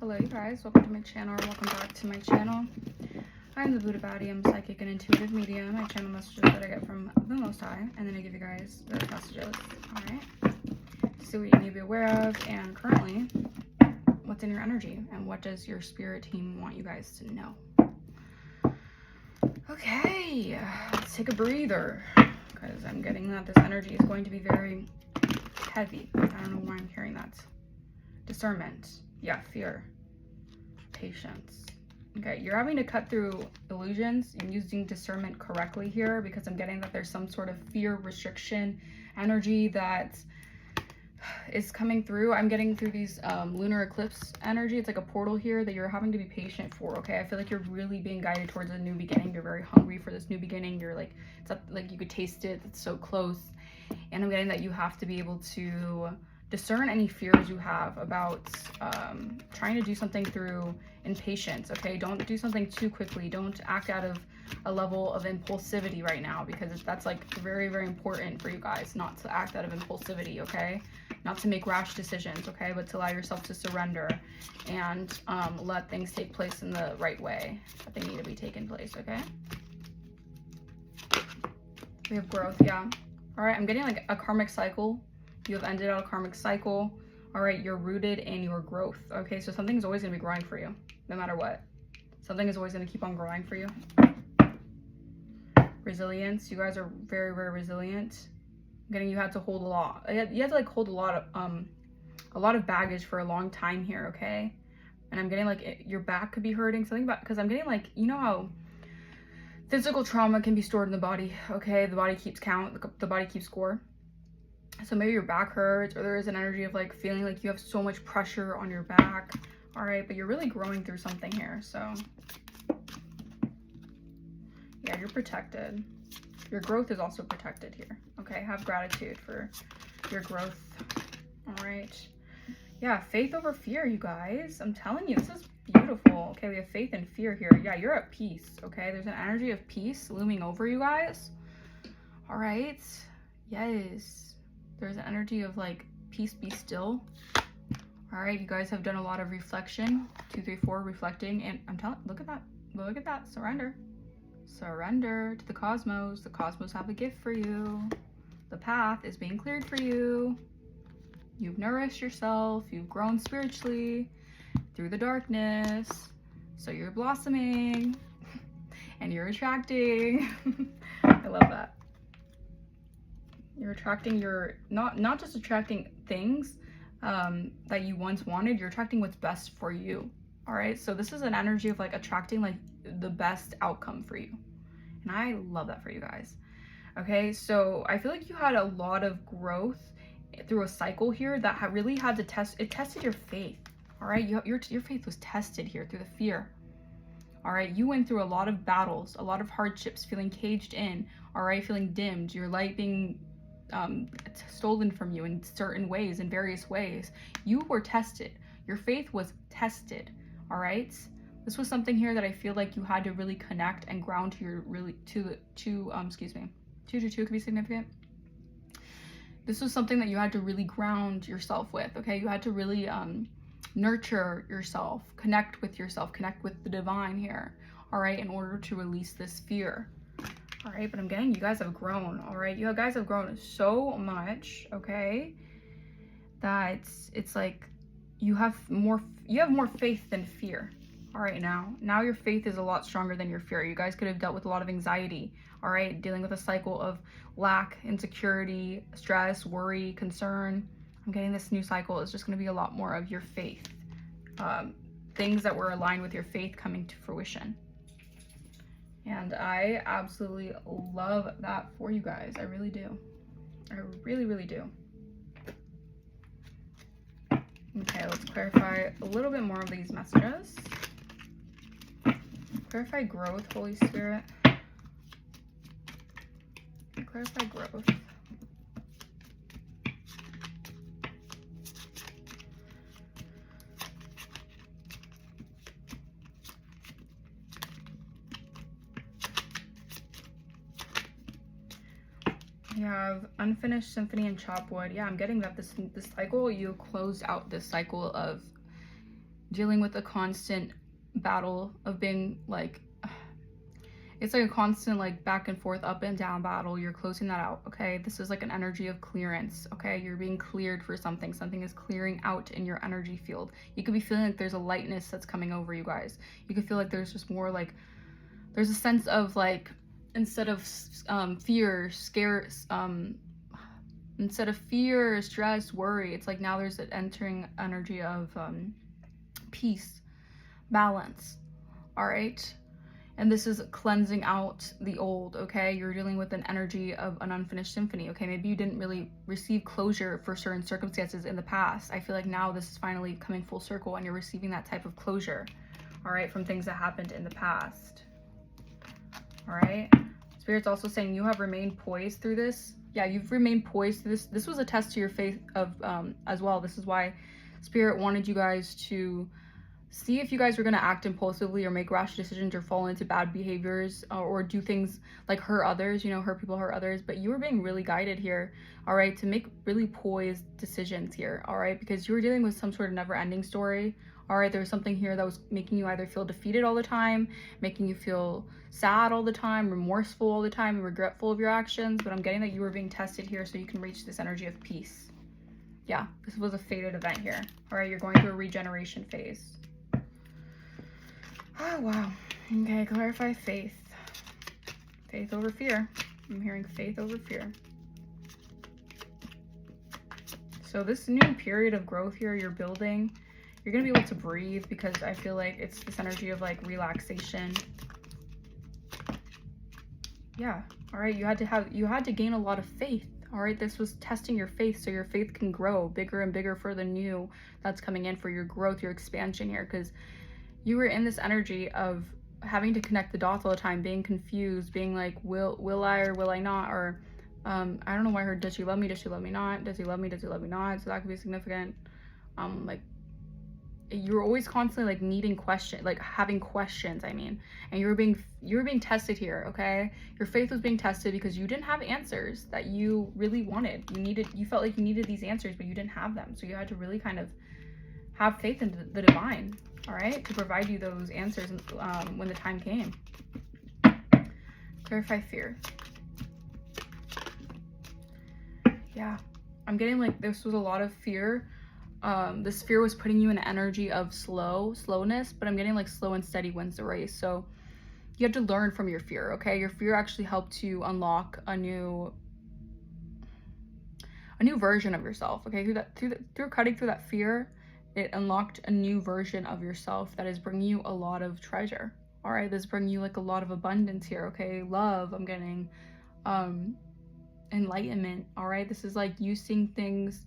Hello you guys, welcome to my channel, or welcome back to my channel. I'm the Buddha Baddie, I'm psychic and intuitive medium. I channel messages that I get from the Most High, and then I give you guys those messages, alright? To see what you need to be aware of, and currently, what's in your energy, and what does your spirit team want you guys to know. Okay, let's take a breather, because I'm getting that this energy is going to be very heavy. I don't know why I'm hearing that. Discernment. Yeah, fear. Patience. Okay, you're having to cut through illusions. You're using discernment correctly here because I'm getting that there's some sort of fear, restriction, energy that is coming through. I'm getting through these lunar eclipse energy. It's like a portal here that you're having to be patient for, okay? I feel like you're really being guided towards a new beginning. You're very hungry for this new beginning. You're like, it's up, like you could taste it. It's so close. And I'm getting that you have to be able to discern any fears you have about trying to do something through impatience, okay? Don't do something too quickly. Don't act out of a level of impulsivity right now, because that's like very, very important for you guys not to act out of impulsivity, okay? Not to make rash decisions, okay? But to allow yourself to surrender and let things take place in the right way that they need to be taken place, okay? We have growth, yeah. All right, I'm getting like a karmic cycle. You have ended out a karmic cycle. All right, you're rooted in your growth. Okay, so something's always gonna be growing for you, no matter what. Something is always gonna keep on growing for you. Resilience, you guys are very, very resilient. I'm getting you had to hold a lot. You had to like hold a lot of baggage for a long time here, okay? And I'm getting like your back could be hurting, something about, because I'm getting like, you know how physical trauma can be stored in the body, okay? The body keeps count, the body keeps score. So maybe your back hurts, or there is an energy of like feeling like you have so much pressure on your back. All right, but you're really growing through something here. So yeah, you're protected. Your growth is also protected here. Okay, have gratitude for your growth. All right. Yeah, faith over fear, you guys. I'm telling you, this is beautiful. Okay, we have faith and fear here. Yeah, you're at peace. Okay, there's an energy of peace looming over you guys. All right. Yes. There's an energy of like, peace, be still. All right, you guys have done a lot of reflection. 2, 3, 4, reflecting. And I'm telling, look at that. Look at that. Surrender. Surrender to the cosmos. The cosmos have a gift for you. The path is being cleared for you. You've nourished yourself. You've grown spiritually through the darkness. So you're blossoming and you're attracting. I love that. You're attracting your, not just attracting things that you once wanted, you're attracting what's best for you. All right, so this is an energy of like attracting like the best outcome for you. And I love that for you guys. Okay, so I feel like you had a lot of growth through a cycle here that really had to tested your faith. All right, your faith was tested here through the fear. All right, you went through a lot of battles, a lot of hardships, feeling caged in, all right, feeling dimmed, your light being stolen from you in certain ways, in various ways. You were tested. Your faith was tested. All right, this was something here that I feel like you had to really connect and ground to your excuse me, 2 to 2 could be significant. This was something that you had to really ground yourself with. Okay, you had to really nurture yourself, connect with the divine here. All right, in order to release this fear. All right, but I'm getting you guys have grown. All right, you guys have grown so much, okay, that it's like you have more faith than fear. All right, now your faith is a lot stronger than your fear. You guys could have dealt with a lot of anxiety, all right, dealing with a cycle of lack, insecurity, stress, worry, concern. I'm getting this new cycle is just going to be a lot more of your faith, things that were aligned with your faith coming to fruition. And I absolutely love that for you guys. I really do. I really, really do. Okay, let's clarify a little bit more of these messages. Clarify growth, Holy Spirit. Clarify growth. You have unfinished symphony and chop wood. Yeah, I'm getting that this cycle, you closed out this cycle of dealing with a constant battle of being like, it's like a constant like back and forth, up and down battle. You're closing that out, okay? This is like an energy of clearance, okay? You're being cleared for something. Something is clearing out in your energy field. You could be feeling like there's a lightness that's coming over you guys. You could feel like there's just more like, there's a sense of like, instead of fear, scare, instead of fear, stress, worry, it's like now there's an entering energy of peace, balance, all right? And this is cleansing out the old, okay? You're dealing with an energy of an unfinished symphony, okay? Maybe you didn't really receive closure for certain circumstances in the past. I feel like now this is finally coming full circle and you're receiving that type of closure, all right, from things that happened in the past, all right? Spirit's also saying you have remained poised through this. Yeah, you've remained poised through this. This was a test to your faith of as well. This is why Spirit wanted you guys to see if you guys were going to act impulsively or make rash decisions or fall into bad behaviors or do things like hurt others, you know, hurt people, hurt others. But you were being really guided here, all right, to make really poised decisions here, all right, because you were dealing with some sort of never-ending story, all right. There was something here that was making you either feel defeated all the time, making you feel sad all the time, remorseful all the time, and regretful of your actions. But I'm getting that you were being tested here so you can reach this energy of peace. Yeah, this was a fated event here, all right. You're going through a regeneration phase. Oh, wow. Okay, clarify faith. Faith over fear. I'm hearing faith over fear. So this new period of growth here you're building, you're going to be able to breathe because I feel like it's this energy of like relaxation. Yeah. All right. You had to gain a lot of faith. All right. This was testing your faith so your faith can grow bigger and bigger for the new that's coming in, for your growth, your expansion here, because you were in this energy of having to connect the dots all the time, being confused, being like, will I or will I not? Or I don't know why I heard, does she love me? Does she love me not? Does he love me? Does he love me not? So that could be significant. Like you were always constantly like needing question, like having questions, I mean, and you were being tested here, okay? Your faith was being tested because you didn't have answers that you really wanted. You felt like you needed these answers, but you didn't have them. So you had to really kind of have faith in the divine, all right, to provide you those answers when the time came. Clarify fear. Yeah, I'm getting like this was a lot of fear. This fear was putting you in an energy of slowness, but I'm getting like slow and steady wins the race. So you have to learn from your fear, okay? Your fear actually helped you unlock a new version of yourself, okay? Through cutting through that fear, it unlocked a new version of yourself that is bringing you a lot of treasure, all right? This is bringing you like a lot of abundance here, okay? Love, I'm getting enlightenment, all right? This is like you seeing things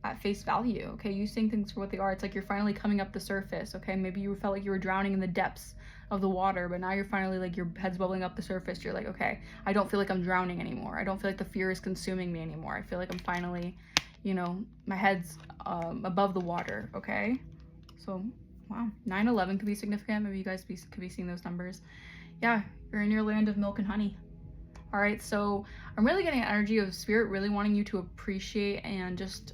at face value, okay? You seeing things for what they are. It's like you're finally coming up the surface, okay? Maybe you felt like you were drowning in the depths of the water, but now you're finally like your head's bubbling up the surface. You're like, okay, I don't feel like I'm drowning anymore. I don't feel like the fear is consuming me anymore. I feel like I'm finally, you know, my head's above the water, okay? So, wow, 9/11 could be significant. Maybe you guys could be seeing those numbers. Yeah, you're in your land of milk and honey. All right, so I'm really getting an energy of spirit really wanting you to appreciate and just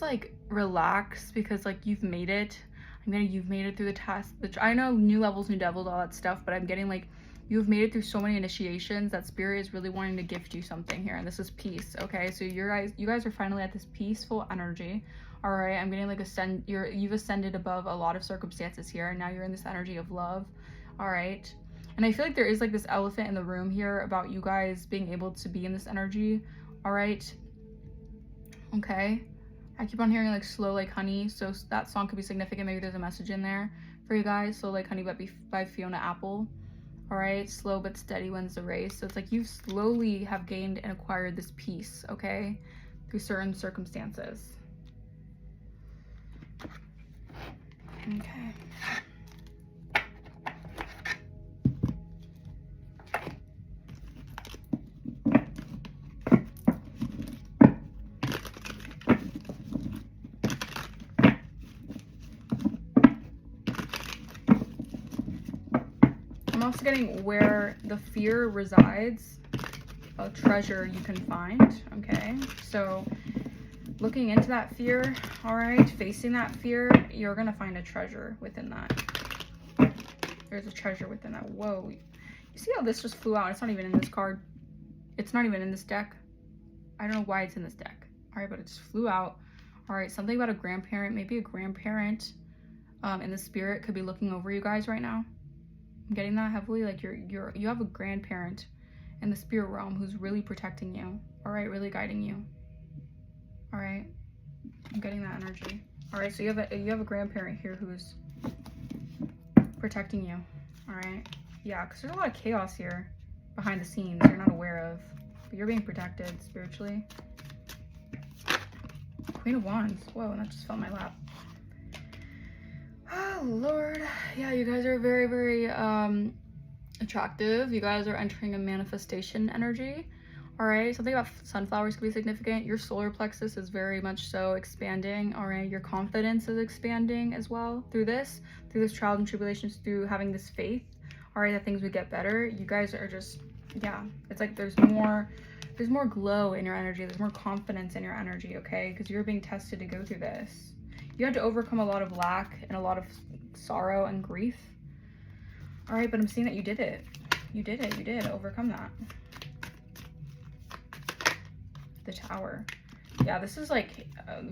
like relax, because like you've made it. You've made it through the test. I know new levels, new devils, all that stuff, but I'm getting like you've made it through so many initiations that spirit is really wanting to gift you something here, and this is peace, okay? So you guys are finally at this peaceful energy, all right? I'm getting like you've ascended above a lot of circumstances here, and now you're in this energy of love, all right? And I feel like there is like this elephant in the room here about you guys being able to be in this energy, all right? Okay, I keep on hearing like Slow Like Honey, so that song could be significant. Maybe there's a message in there for you guys. Slow Like Honey by Fiona Apple. All right, slow but steady wins the race. So it's like you slowly have gained and acquired this peace, okay, through certain circumstances. Okay. I'm also getting where the fear resides, a treasure you can find, okay? So looking into that fear, all right, facing that fear, you're going to find a treasure within that. There's a treasure within that. Whoa. You see how this just flew out? It's not even in this card. It's not even in this deck. I don't know why it's in this deck. All right, but it just flew out. All right, something about a grandparent, maybe a grandparent in the spirit could be looking over you guys right now. I'm getting that heavily, like you have a grandparent in the spirit realm who's really protecting you. All right, really guiding you. All right, I'm getting that energy. All right, so you have a grandparent here who's protecting you. All right, yeah, because there's a lot of chaos here behind the scenes you're not aware of, but you're being protected spiritually. Queen of Wands. Whoa, and that just fell in my lap. Oh Lord, yeah, you guys are very, very attractive. You guys are entering a manifestation energy. All right, something about sunflowers could be significant. Your solar plexus is very much so expanding. All right, your confidence is expanding as well through this trials and tribulations, through having this faith. All right, that things would get better. You guys are just, yeah, it's like there's more glow in your energy. There's more confidence in your energy, okay? Because you're being tested to go through this. You had to overcome a lot of lack and a lot of sorrow and grief. All right, but I'm seeing that you did it. You did overcome that. The Tower. Yeah, this is like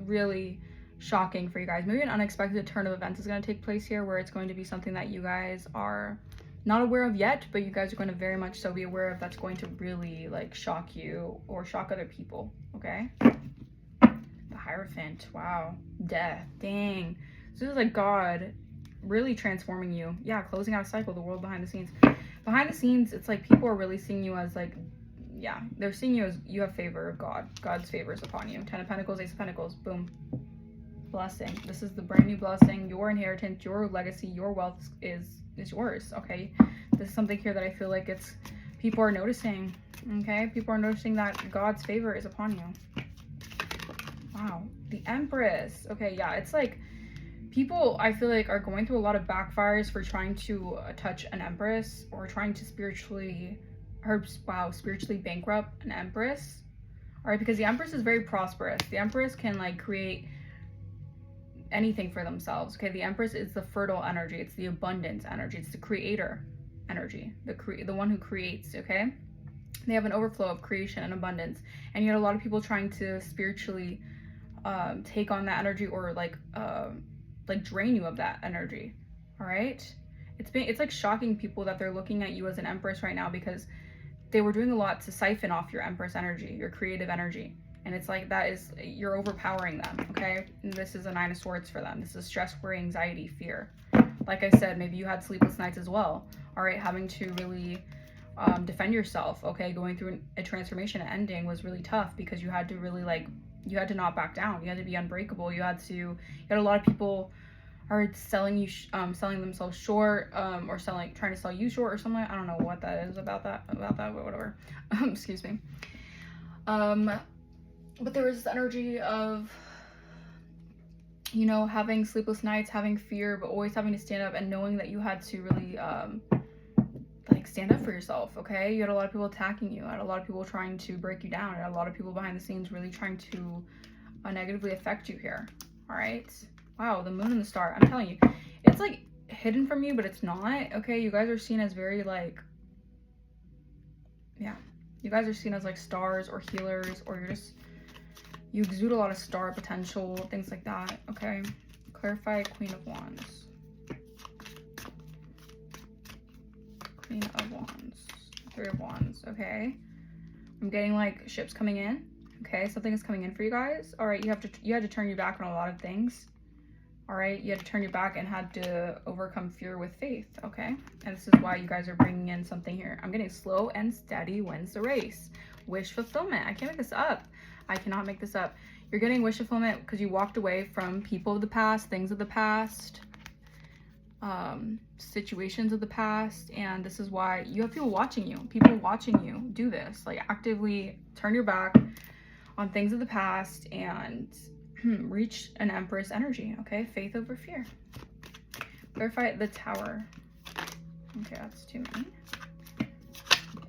really shocking for you guys. Maybe an unexpected turn of events is going to take place here, where it's going to be something that you guys are not aware of yet, but you guys are going to very much so be aware of. That's going to really like shock you or shock other people, okay? The Hierophant. Wow. Death. Dang. So this is like God really transforming you. Yeah, closing out a cycle, the world behind the scenes. Behind the scenes, it's like people are really seeing you as like, yeah, they're seeing you as you have favor of God. God's favor is upon you. 10 of Pentacles, Ace of Pentacles, boom. Blessing. This is the brand new blessing. Your inheritance, your legacy, your wealth is yours, okay? This is something here that I feel like it's, people are noticing, okay? People are noticing that God's favor is upon you. Wow. The Empress. Okay, yeah, it's like people, I feel like, are going through a lot of backfires for trying to touch an Empress or trying to spiritually bankrupt an Empress. All right, because the Empress is very prosperous. The Empress can like create anything for themselves. Okay, the Empress is the fertile energy. It's the abundance energy. It's the creator energy, the one who creates. Okay, they have an overflow of creation and abundance, and you had a lot of people trying to spiritually take on that energy or like drain you of that energy. All right, it's like shocking people that they're looking at you as an Empress right now, because they were doing a lot to siphon off your Empress energy, your creative energy. And it's like, that is, you're overpowering them, okay? And this is a Nine of Swords for them. This is stress, worry, anxiety, fear. Like I said, maybe you had sleepless nights as well, all right? Having to really defend yourself, okay? Going through a transformation and ending was really tough, because you had to really like, you had to not back down. You had to be unbreakable. You had a lot of people are selling themselves short, or trying to sell you short or something. I don't know what that is about that, but whatever. Excuse me. But there was this energy of, you know, having sleepless nights, having fear, but always having to stand up and knowing that you had to really, like, stand up for yourself, okay? You had a lot of people attacking you. You had a lot of people trying to break you down. You had a lot of people behind the scenes really trying to negatively affect you here, all right? Wow, the Moon and the Star. I'm telling you, it's, like, hidden from you, but it's not, okay? You guys are seen as very, like, yeah. You guys are seen as, like, stars or healers, or you exude a lot of star potential, things like that, okay? Clarify Queen of Wands. Queen of Wands. Three of Wands, okay? I'm getting, like, ships coming in, okay? Something is coming in for you guys. All right, you had to turn your back on a lot of things. All right, you had to turn your back and had to overcome fear with faith, okay? And this is why you guys are bringing in something here. I'm getting slow and steady wins the race. Wish fulfillment. I can't make this up. I cannot make this up. You're getting wish fulfillment because you walked away from people of the past, things of the past, situations of the past, and this is why you have people watching you do this. Like, actively turn your back on things of the past and reach an Empress energy, okay? Faith over fear. Clarify the Tower. Okay, that's too many.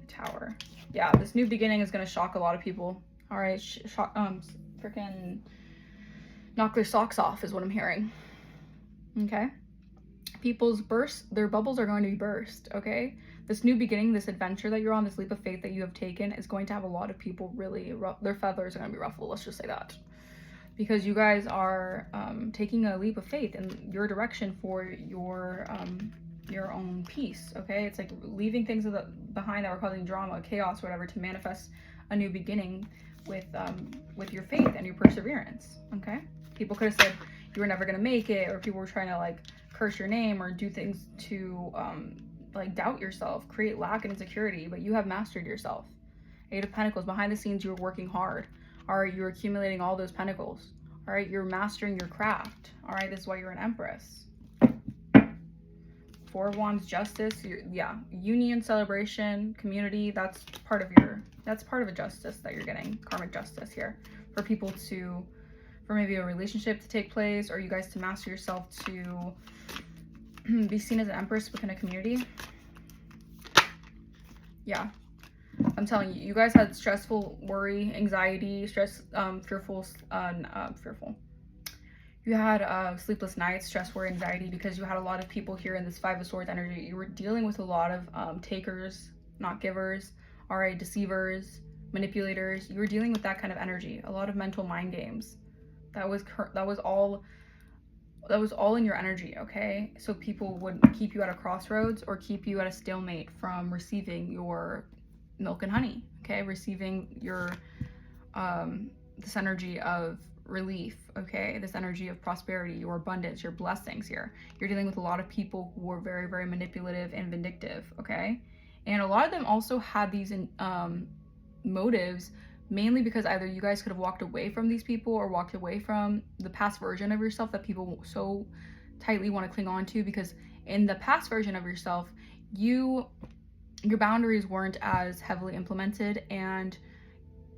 Tower. Yeah, this new beginning is going to shock a lot of people. All right, freaking knock their socks off is what I'm hearing. Okay? Their bubbles are going to be burst, okay? This new beginning, this adventure that you're on, this leap of faith that you have taken is going to have a lot of people really, their feathers are going to be ruffled, let's just say that. Because you guys are taking a leap of faith in your direction for your own peace, okay? It's like leaving things behind that were causing drama, chaos, whatever, to manifest a new beginning with your faith and your perseverance, okay? People could have said you were never going to make it, or people were trying to like curse your name or do things to like doubt yourself, create lack and insecurity, but you have mastered yourself. 8 of Pentacles, behind the scenes, you were working hard. All right, you're accumulating all those pentacles. All right, you're mastering your craft. All right, this is why you're an Empress. 4 of Wands, Justice. Yeah, union, celebration, community. That's part of a justice that you're getting, karmic justice here, for people to, for maybe a relationship to take place, or you guys to master yourself to be seen as an Empress within a community. Yeah, I'm telling you, you guys had stressful, worry, anxiety, stress, fearful. You had sleepless nights, stress, worry, anxiety, because you had a lot of people here in this 5 of Swords energy. You were dealing with a lot of takers, not givers, all right, deceivers, manipulators. You were dealing with that kind of energy, a lot of mental mind games. That was all in your energy, okay? So people would keep you at a crossroads or keep you at a stalemate from receiving your milk and honey, okay? Receiving your this energy of relief, okay? This energy of prosperity, your abundance, your blessings here. You're dealing with a lot of people who are very, very manipulative and vindictive, okay? And a lot of them also had these motives, mainly because either you guys could have walked away from these people or walked away from the past version of yourself that people so tightly want to cling on to, because in the past version of yourself, your boundaries weren't as heavily implemented, and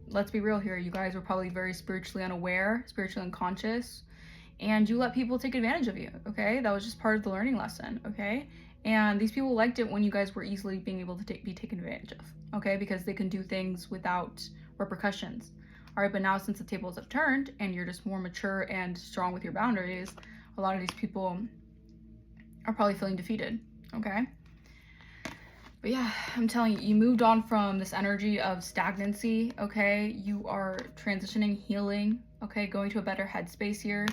let's be real here, you guys were probably very spiritually unaware, spiritually unconscious, and you let people take advantage of you, okay? That was just part of the learning lesson, okay? And these people liked it when you guys were easily being able to be taken advantage of, okay? Because they can do things without repercussions. All right, but now since the tables have turned and you're just more mature and strong with your boundaries, a lot of these people are probably feeling defeated, okay? But yeah, I'm telling you, you moved on from this energy of stagnancy, okay? You are transitioning, healing, okay? Going to a better headspace here.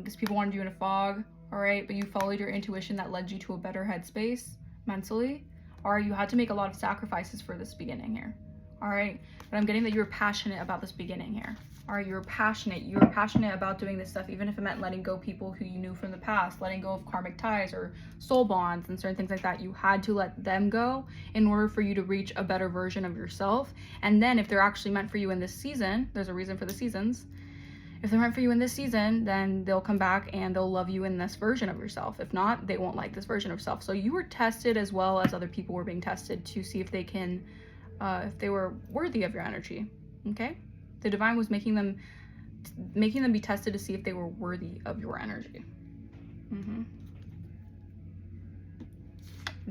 These people wanted you in a fog, all right? But you followed your intuition that led you to a better headspace mentally. All right, you had to make a lot of sacrifices for this beginning here, all right? But I'm getting that you were passionate about this beginning here. All right, you were passionate about doing this stuff, even if it meant letting go people who you knew from the past, letting go of karmic ties or soul bonds and certain things like that. You had to let them go in order for you to reach a better version of yourself. And then if they're actually meant for you in this season, there's a reason for the seasons. If they're meant for you in this season, then they'll come back and they'll love you in this version of yourself. If not, they won't like this version of yourself. So you were tested as well as other people were being tested to see if they can, if they were worthy of your energy, okay? The divine was making them be tested to see if they were worthy of your energy. I'm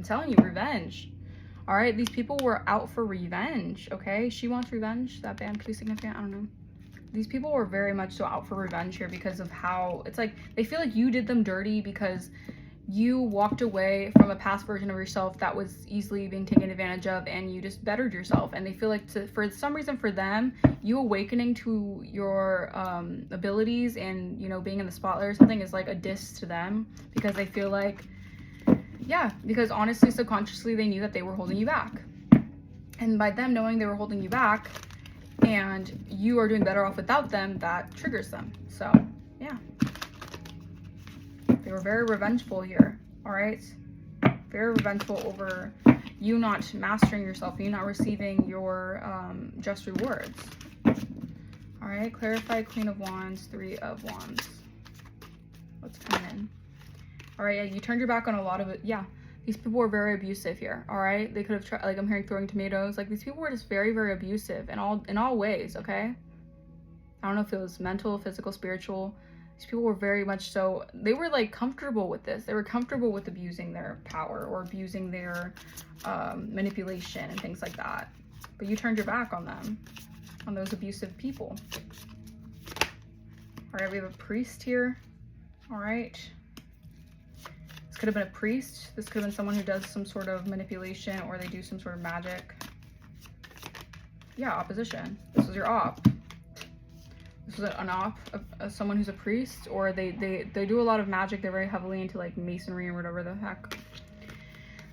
telling you, revenge. All right, these people were out for revenge, okay? She wants revenge. That band could be significant. I don't know. These people were very much so out for revenge here because of how it's like they feel like you did them dirty because you walked away from a past version of yourself that was easily being taken advantage of, and you just bettered yourself. And they feel like for some reason for them, you awakening to your abilities and, you know, being in the spotlight or something is like a diss to them, because they feel like, yeah, because honestly, subconsciously, they knew that they were holding you back. And by them knowing they were holding you back and you are doing better off without them, that triggers them. So, yeah. They were very revengeful here, all right? Very revengeful over you not mastering yourself, you not receiving your just rewards. All right, clarify Queen of Wands, 3 of Wands. What's coming in? All right, yeah, you turned your back on a lot of it. Yeah, these people were very abusive here, all right? They could have tried, like I'm hearing throwing tomatoes. Like these people were just very, very abusive in all ways, okay? I don't know if it was mental, physical, spiritual. These people were very much so, they were like comfortable with this. They were comfortable with abusing their power or abusing their manipulation and things like that. But you turned your back on them, on those abusive people. All All right, we have a priest here. All right. This could have been a priest. This could have been someone who does some sort of manipulation, or they do some sort of magic. Yeah, opposition. This was your op. This was an op, someone who's a priest, or they do a lot of magic. They're very heavily into like masonry or whatever the heck.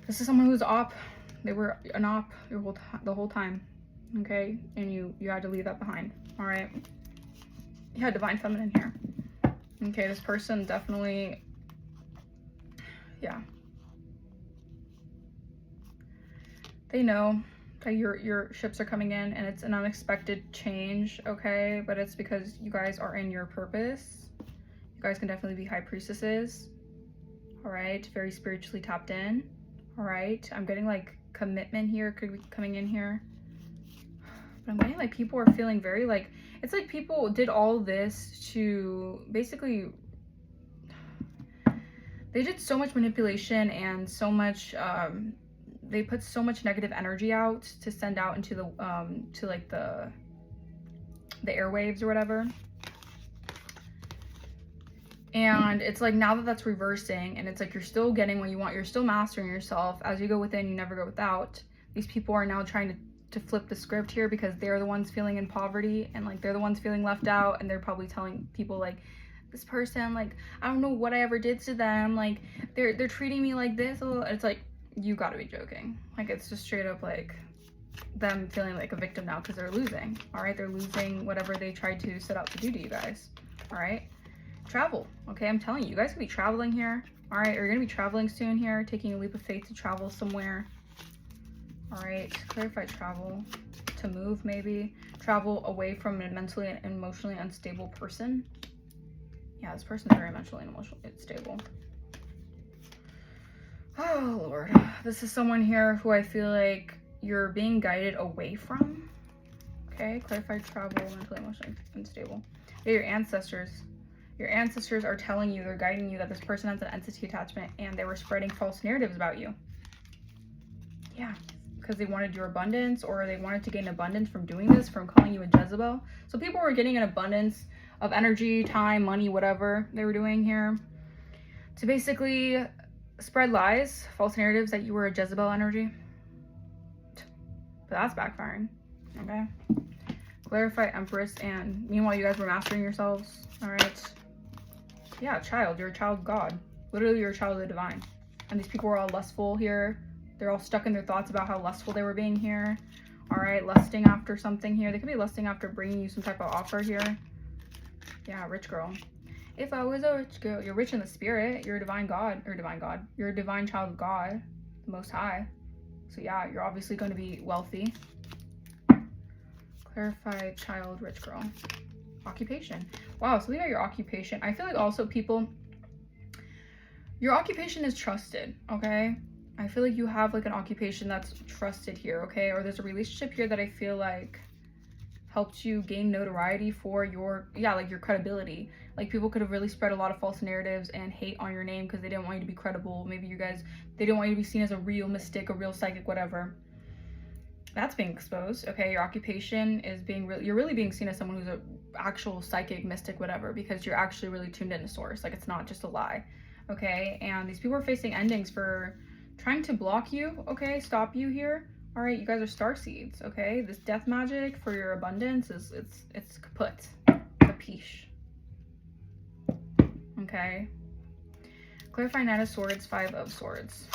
This is someone who's op. They were an op the whole time, okay? And you had to leave that behind, all right? You had divine feminine here. Okay, this person definitely, yeah. They know that your ships are coming in, and it's an unexpected change, okay? But it's because you guys are in your purpose. You guys can definitely be high priestesses, all right? Very spiritually tapped in, all right? I'm getting like commitment here, could be coming in here. But I'm getting like people are feeling very like, it's like people did all this to basically, they did so much manipulation and so much, they put so much negative energy out to send out into the, to like the airwaves or whatever. And it's like now that that's reversing, and it's like you're still getting what you want, you're still mastering yourself. As you go within, you never go without. These people are now trying to flip the script here, because they're the ones feeling in poverty, and like they're the ones feeling left out, and they're probably telling people like, this person, like, I don't know what I ever did to them, like they're treating me like this. It's like, you gotta be joking. Like, it's just straight up like them feeling like a victim now because they're losing. All right, they're losing whatever they tried to set out to do to you guys. All right, travel. Okay, I'm telling you, you guys could be traveling here. All right, you're gonna be traveling soon here, taking a leap of faith to travel somewhere. All right, clarify travel, to move, maybe travel away from a mentally and emotionally unstable person. Yeah, this person's very mentally and emotionally unstable. Oh Lord, this is someone here who I feel like you're being guided away from. Okay, clarify travel, mentally, emotionally unstable. Yeah, your ancestors. Your ancestors are telling you, they're guiding you that this person has an entity attachment, and they were spreading false narratives about you. Yeah, because they wanted your abundance, or they wanted to gain abundance from doing this, from calling you a Jezebel. So people were getting an abundance of energy, time, money, whatever they were doing here, to basically spread lies, false narratives that you were a Jezebel energy. But that's backfiring, okay? Clarify Empress, and meanwhile you guys were mastering yourselves, all right? Yeah, child, you're a child of God. Literally, you're a child of the divine. And these people are all lustful here. They're all stuck in their thoughts about how lustful they were being here. All right, lusting after something here. They could be lusting after bringing you some type of offer here. Yeah, rich girl. If I was a rich girl, you're rich in the spirit. You're a divine God, or divine God. You're a divine child of God, the Most High. So yeah, you're obviously going to be wealthy. Clarify child, rich girl. Occupation. Wow, something about your occupation. I feel like also people, your occupation is trusted, okay? I feel like you have like an occupation that's trusted here, okay? Or there's a relationship here that I feel like helped you gain notoriety for your, yeah, like your credibility. Like people could have really spread a lot of false narratives and hate on your name because they didn't want you to be credible. Maybe you guys, they didn't want you to be seen as a real mystic, a real psychic, whatever. That's being exposed, okay? Your occupation is being really, you're really being seen as someone who's an actual psychic, mystic, whatever, because you're actually really tuned into source. Like it's not just a lie, okay? And these people are facing endings for trying to block you, okay? Stop you here. All right, you guys are star seeds, okay? This death magic for your abundance is, it's kaput, capiche, okay? Clarify Knight of Swords, Five of Swords.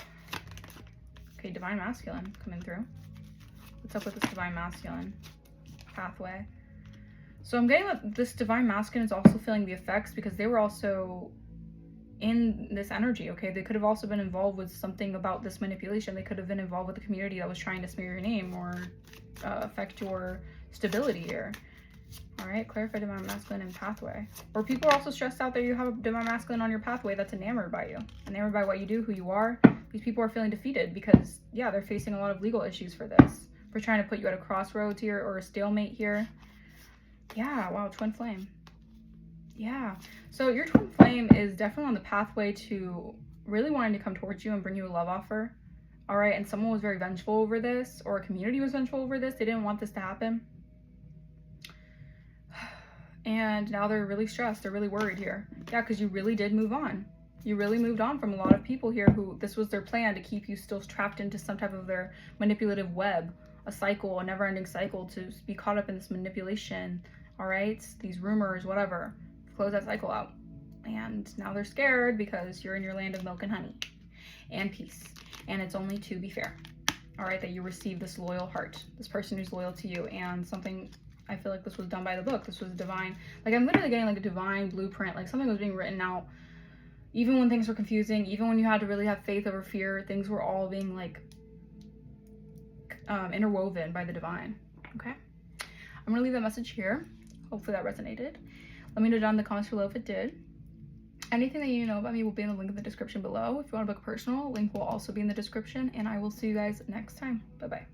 Okay, Divine Masculine coming through. What's up with this Divine Masculine pathway? So I'm getting that this Divine Masculine is also feeling the effects because they were also in this energy, okay? They could have also been involved with something about this manipulation. They could have been involved with the community that was trying to smear your name or affect your stability here. All right, clarify Divine Masculine and pathway. Or people are also stressed out that you have a Divine Masculine on your pathway that's enamored by you, enamored by what you do, who you are. These people are feeling defeated because, yeah, they're facing a lot of legal issues for this, for trying to put you at a crossroads here or a stalemate here. Yeah, wow, twin flame. Yeah, so your twin flame is definitely on the pathway to really wanting to come towards you and bring you a love offer. All right, and someone was very vengeful over this, or a community was vengeful over this. They didn't want this to happen. And now they're really stressed. They're really worried here. Yeah, because you really did move on. You really moved on from a lot of people here who this was their plan to keep you still trapped into some type of their manipulative web, a cycle, a never-ending cycle to be caught up in this manipulation, all right? These rumors, whatever. Close that cycle out. And now they're scared because you're in your land of milk and honey and peace. And it's only to be fair, all right, that you receive this loyal heart, this person who's loyal to you, and something, I feel like this was done by the book. This was divine. Like, I'm literally getting like a divine blueprint, like something was being written out. Even when things were confusing, even when you had to really have faith over fear, things were all being like interwoven by the divine, okay? I'm gonna leave that message here. Hopefully that resonated. Let me know down in the comments below if it did. Anything that you know about me will be in the link in the description below. If you want to book personal, link will also be in the description, and I will see you guys next time. Bye-bye.